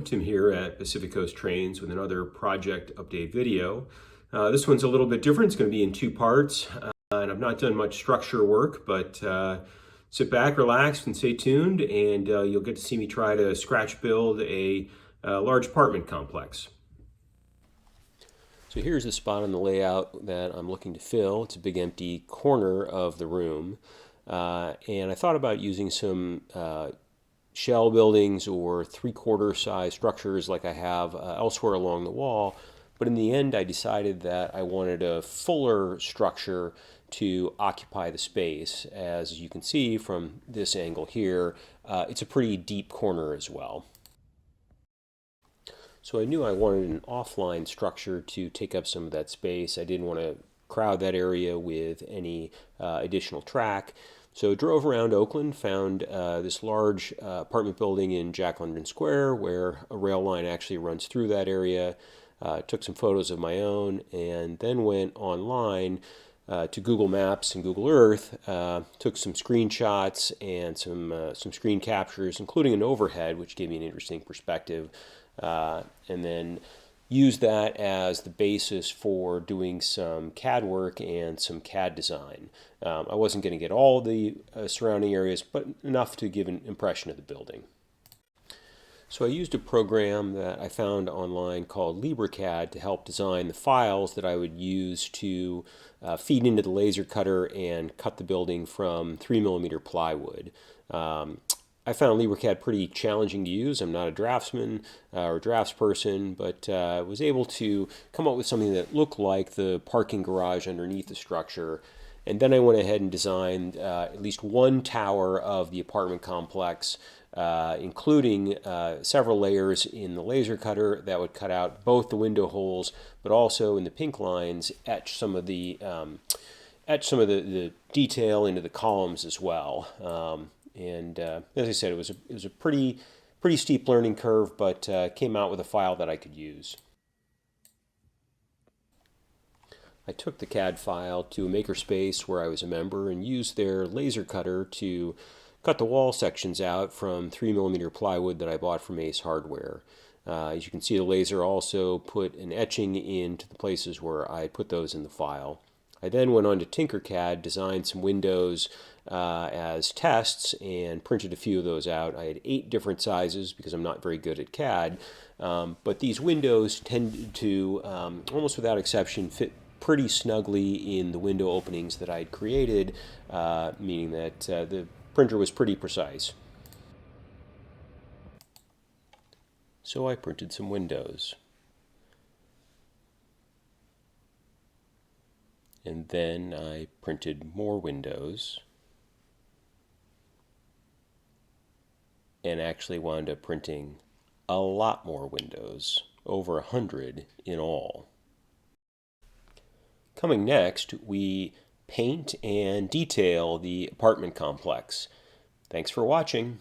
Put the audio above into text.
Tim here at Pacific Coast Trains with another project update video. This one's a little bit different. It's going to be in two parts, and I've not done much structure work, but sit back, relax, and stay tuned, and you'll get to see me try to scratch build a large apartment complex. So here's the spot on the layout that I'm looking to fill. It's a big empty corner of the room, and I thought about using some shell buildings or three-quarter size structures like I have elsewhere along the wall, but in the end I decided that I wanted a fuller structure to occupy the space. As you can see from this angle here, it's a pretty deep corner as well. So I knew I wanted an offline structure to take up some of that space. I didn't want to crowd that area with any additional track. So drove around Oakland, found this large apartment building in Jack London Square where a rail line actually runs through that area. Took some photos of my own and then went online to Google Maps and Google Earth, took some screenshots and some screen captures, including an overhead, which gave me an interesting perspective, and then use that as the basis for doing some CAD work and some CAD design. I wasn't going to get all the surrounding areas, but enough to give an impression of the building. So I used a program that I found online called LibreCAD to help design the files that I would use to feed into the laser cutter and cut the building from 3mm plywood. I found LibreCAD pretty challenging to use. I'm not a draftsman or draftsperson, but was able to come up with something that looked like the parking garage underneath the structure. And then I went ahead and designed at least one tower of the apartment complex, including several layers in the laser cutter that would cut out both the window holes, but also in the pink lines, etch some of the detail into the columns as well. And as I said, it was a pretty steep learning curve, but came out with a file that I could use. I took the CAD file to a makerspace where I was a member and used their laser cutter to cut the wall sections out from 3mm plywood that I bought from Ace Hardware. As you can see, the laser also put an etching into the places where I put those in the file. I then went on to Tinkercad, designed some windows as tests, and printed a few of those out. I had 8 different sizes because I'm not very good at CAD, but these windows tended to, almost without exception, fit pretty snugly in the window openings that I'd created, meaning that the printer was pretty precise. So I printed some windows. And then I printed more windows and actually wound up printing a lot more windows, over 100 in all. Coming next, we paint and detail the apartment complex. Thanks for watching.